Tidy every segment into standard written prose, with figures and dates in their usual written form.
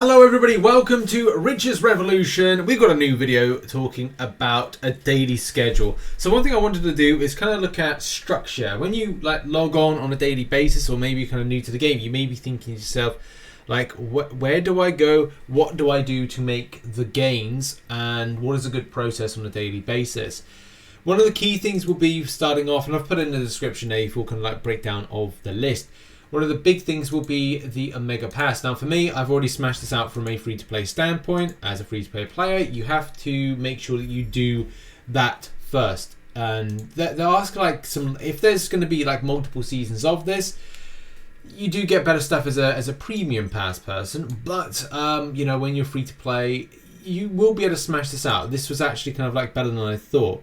Hello everybody, welcome to Rich's Revolution. We've got a new video talking about a daily schedule. So one thing I wanted to do is kind of look at structure. When you log on a daily basis, or maybe you're kind of new to the game, you may be thinking to yourself, like, where do I go? What do I do to make the gains? And what is a good process on a daily basis? One of the key things will be starting off, and I've put in the description a full kind of breakdown of the list. One of the big things will be the Omega Pass. Now for me, I've already smashed this out from a free-to-play standpoint. As a free-to-play player, you have to make sure that you do that first. And they'll ask if there's going to be multiple seasons of this, you do get better stuff as a premium pass person. But when you're free-to-play, you will be able to smash this out. This was actually kind of better than I thought.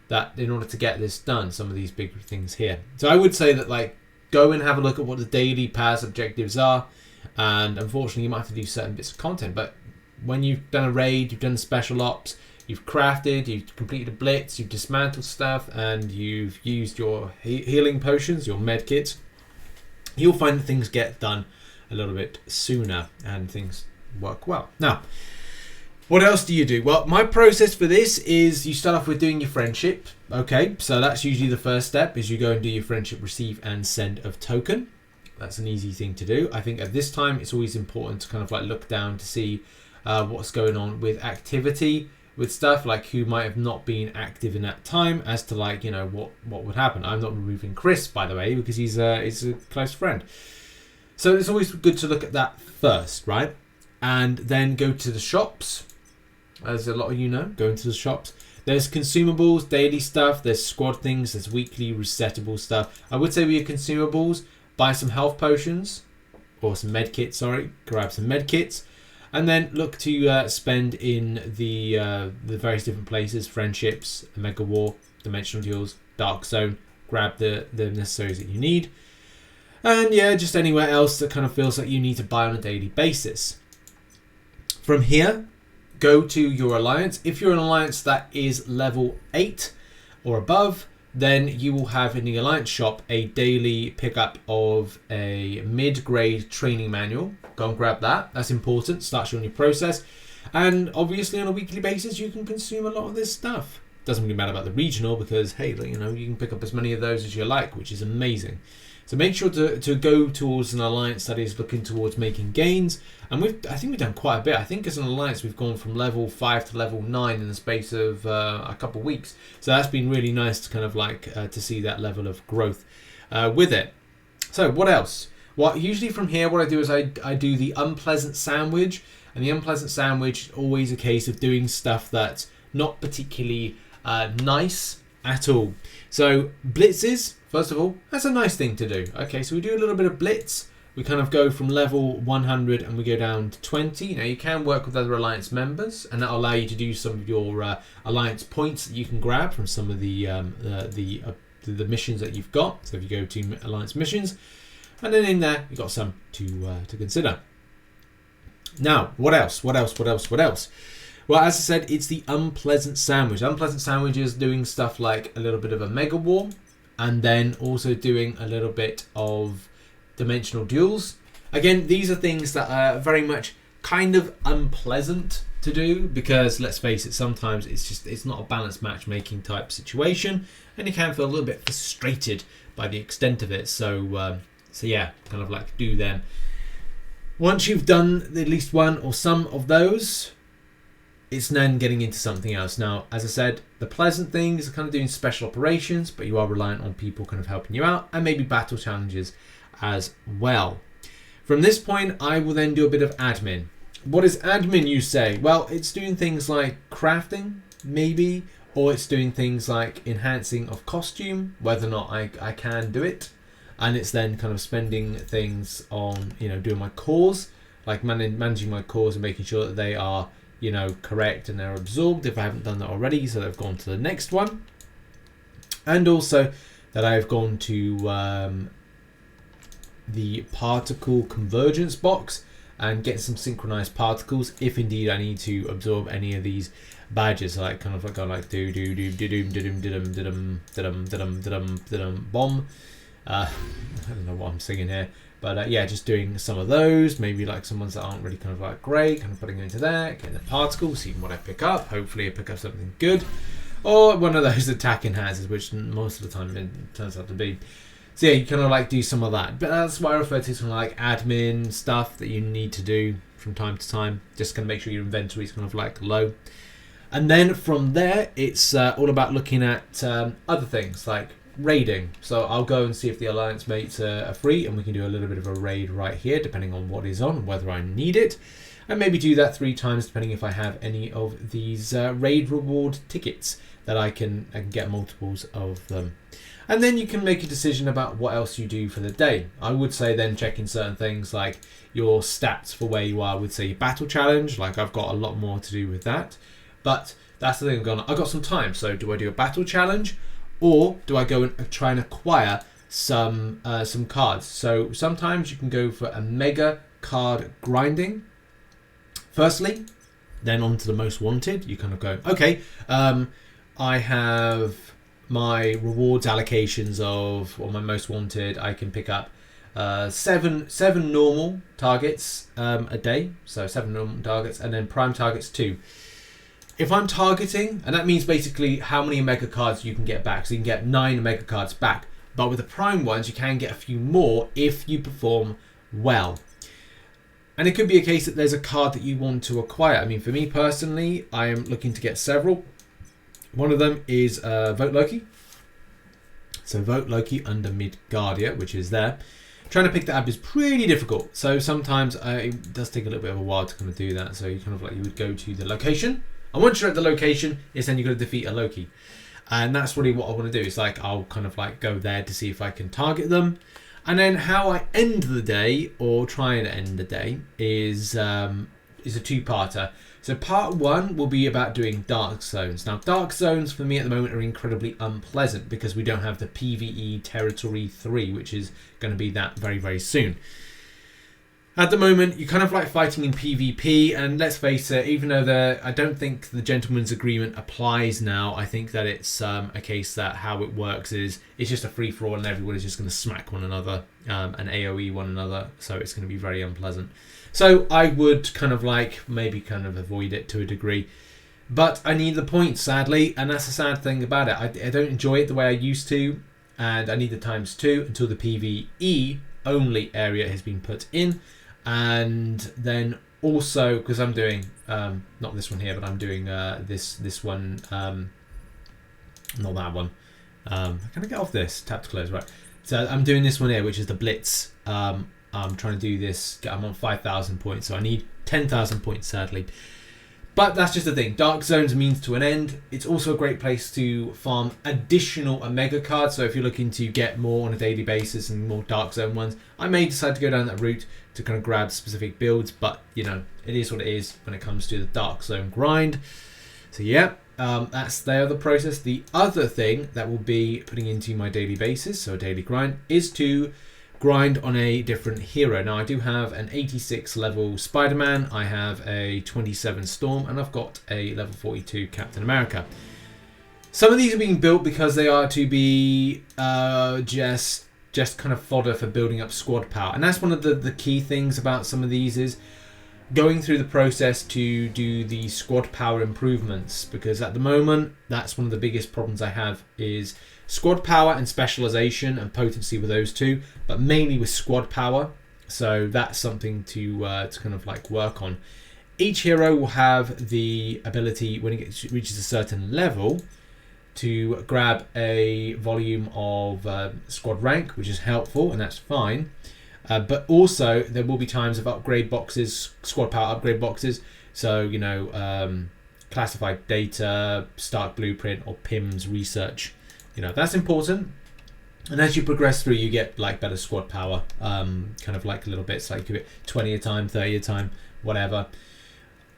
That in order to get this done, some of these big things here. So I would say that go and have a look at what the daily pass objectives are, and unfortunately you might have to do certain bits of content, but when you've done a raid, you've done special ops, you've crafted, you've completed a blitz, you've dismantled stuff, and you've used your healing potions, your med kits, you'll find that things get done a little bit sooner and things work well. Now, what else do you do? Well, my process for this is you start off with doing your friendship. Okay, so that's usually the first step, is you go and do your friendship receive and send of token. That's an easy thing to do. I think at this time it's always important to kind of look down to see what's going on with activity, with stuff who might have not been active in that time, as to what would happen. I'm not removing Chris, by the way, because he's a close friend. So it's always good to look at that first, right? And then go to the shops. As a lot of you know, go into the shops. There's consumables, daily stuff, there's squad things, there's weekly resettable stuff. I would say with your consumables, buy some health potions, or some med kits, grab some med kits, and then look to spend in the various different places, friendships, Omega War, Dimensional Duels, Darkzone, grab the necessaries that you need. And yeah, just anywhere else that kind of feels like you need to buy on a daily basis. From here, go to your alliance. If you're an alliance that is level 8 or above, then you will have in the alliance shop a daily pickup of a mid-grade training manual. Go and grab that. That's important. Starts you on your process. And obviously on a weekly basis, you can consume a lot of this stuff. Doesn't really matter about the regional, because hey, you can pick up as many of those as you like, which is amazing. So make sure to go towards an alliance that is looking towards making gains. And I think we've done quite a bit. I think as an alliance we've gone from level 5 to level 9 in the space of a couple of weeks. So that's been really nice to kind of to see that level of growth with it. So what else? Well, usually from here what I do is I do the unpleasant sandwich. And the unpleasant sandwich is always a case of doing stuff that's not particularly nice at all. So blitzes, first of all, that's a nice thing to do. Okay, so we do a little bit of blitz. We kind of go from level 100 and we go down to 20. Now you can work with other alliance members, and that'll allow you to do some of your alliance points that you can grab from some of the missions that you've got. So if you go to alliance missions, and then in there you've got some to consider. Now, what else? What else? Well, as I said, it's the unpleasant sandwich. Unpleasant sandwich is doing stuff like a little bit of a Mega War, and then also doing a little bit of Dimensional Duels. Again, these are things that are very much kind of unpleasant to do, because let's face it, sometimes it's not a balanced matchmaking type situation, and you can feel a little bit frustrated by the extent of it. So yeah, kind of do them. Once you've done at least one or some of those, it's then getting into something else. Now, as I said, the pleasant things are kind of doing special operations, but you are reliant on people kind of helping you out, and maybe battle challenges as well. From this point, I will then do a bit of admin. What is admin, you say? Well, it's doing things like crafting, maybe, or it's doing things like enhancing of costume, whether or not I can do it. And it's then kind of spending things on, doing my cores, like managing my cores and making sure that they are correct and they're absorbed if I haven't done that already, so they've gone to the next one. And also that I've gone to the particle convergence box and get some synchronized particles if indeed I need to absorb any of these badges. So kind of go bomb. I don't know what I'm singing here. But yeah, just doing some of those, maybe like some ones that aren't really kind of like great, kind of putting them into there, getting the particles, seeing what I pick up. Hopefully I pick up something good. Or one of those attacking hazards, which most of the time it turns out to be. So yeah, you kind of like do some of that. But that's what I refer to as kind of like admin stuff that you need to do from time to time. Just kind of make sure your inventory is kind of like low. And then from there, it's all about looking at other things like raiding. So I'll go and see if the alliance mates are free, and we can do a little bit of a raid right here depending on what is on, whether I need it, and maybe do that 3 times depending if I have any of these raid reward tickets that I can get multiples of them. And then you can make a decision about what else you do for the day. I would say then checking certain things like your stats for where you are with, say, your battle challenge. Like I've got a lot more to do with that, but that's the thing. I've got some time, so do I do a battle challenge? Or do I go and try and acquire some cards? So sometimes you can go for a mega card grinding. Firstly, then on to the most wanted. You kind of go, okay, I have my rewards allocations of, or my most wanted. I can pick up 7 normal targets a day. So 7 normal targets, and then prime targets 2. If I'm targeting, and that means basically how many Omega cards you can get back. So you can get 9 Omega cards back. But with the Prime ones, you can get a few more if you perform well. And it could be a case that there's a card that you want to acquire. I mean, for me personally, I am looking to get several. One of them is Vote Loki. So Vote Loki under Midgardia, which is there. Trying to pick that up is pretty difficult. So sometimes it does take a little bit of a while to kind of do that. So you kind of like, you would go to the location. And once you're at the location, it's then you've got to defeat a Loki. And that's really what I want to do. It's like I'll kind of like go there to see if I can target them. And then how I end the day, or try and end the day, is a 2-parter. So part 1 will be about doing dark zones. Now dark zones for me at the moment are incredibly unpleasant because we don't have the PvE Territory 3, which is going to be that very, very soon. At the moment, you're kind of like fighting in PvP, and let's face it, even though I don't think the Gentleman's Agreement applies now, I think that it's a case that how it works is it's just a free-for-all and everyone is just going to smack one another and AoE one another, so it's going to be very unpleasant. So I would kind of like maybe kind of avoid it to a degree, but I need the points, sadly, and that's the sad thing about it. I don't enjoy it the way I used to, and I need the ×2 until the PvE only area has been put in. And then also, because I'm doing, not this one here, but I'm doing this one, not that one. Can I get off this? Tap to close, right. So I'm doing this one here, which is the Blitz. I'm trying to do this, I'm on 5,000 points, so I need 10,000 points, sadly. But that's just the thing. Dark Zone's a means to an end. It's also a great place to farm additional Omega cards. So if you're looking to get more on a daily basis and more Dark Zone ones, I may decide to go down that route to kind of grab specific builds. But, you know, it is what it is when it comes to the Dark Zone grind. So, yeah, that's the other process. The other thing that will be putting into my daily basis, so a daily grind, is to grind on a different hero. Now I do have an 86 level Spider-Man, I have a 27 Storm, and I've got a level 42 Captain America. Some of these are being built because they are to be just kind of fodder for building up squad power, and that's one of the key things about some of these is going through the process to do the squad power improvements, because at the moment that's one of the biggest problems I have is squad power and specialisation and potency with those two, but mainly with squad power. So that's something to kind of like work on. Each hero will have the ability when it reaches a certain level to grab a volume of squad rank, which is helpful, and that's fine. But also there will be times of upgrade boxes, squad power upgrade boxes. So, you know, classified data, Stark Blueprint, or PIMS research. You know, that's important. And as you progress through, you get like better squad power, kind of like little bits, like you get 20 a time, 30 a time, whatever.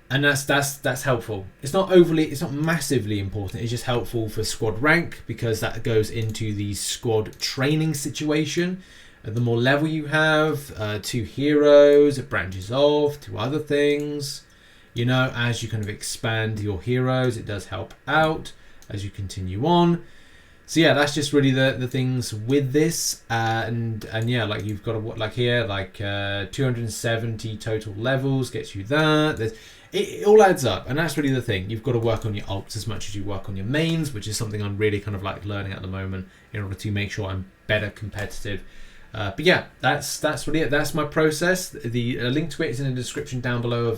And that's helpful. It's not massively important. It's just helpful for squad rank because that goes into the squad training situation. The more level you have, 2 heroes, it branches off to other things. You know, as you kind of expand your heroes, it does help out as you continue on. So yeah, that's just really the things with this, and yeah, like you've got like here, like 270 total levels gets you that. It all adds up, and that's really the thing. You've got to work on your ults as much as you work on your mains, which is something I'm really kind of like learning at the moment in order to make sure I'm better competitive. But yeah, that's really it. That's my process. The link to it is in the description down below of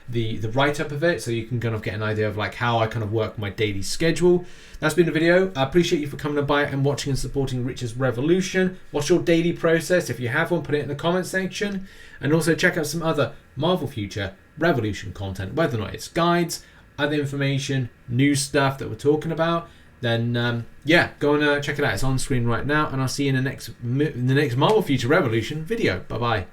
the write-up of it, so you can kind of get an idea of like how I kind of work my daily schedule. That's been the video. I appreciate you for coming by and watching and supporting Rich's Revolution. What's your daily process? If you have one, put it in the comment section, and also check out some other Marvel Future Revolution content, whether or not it's guides, other information, new stuff that we're talking about. Then yeah, go and check it out. It's on screen right now, and I'll see you in the next Marvel Future Revolution video. Bye bye.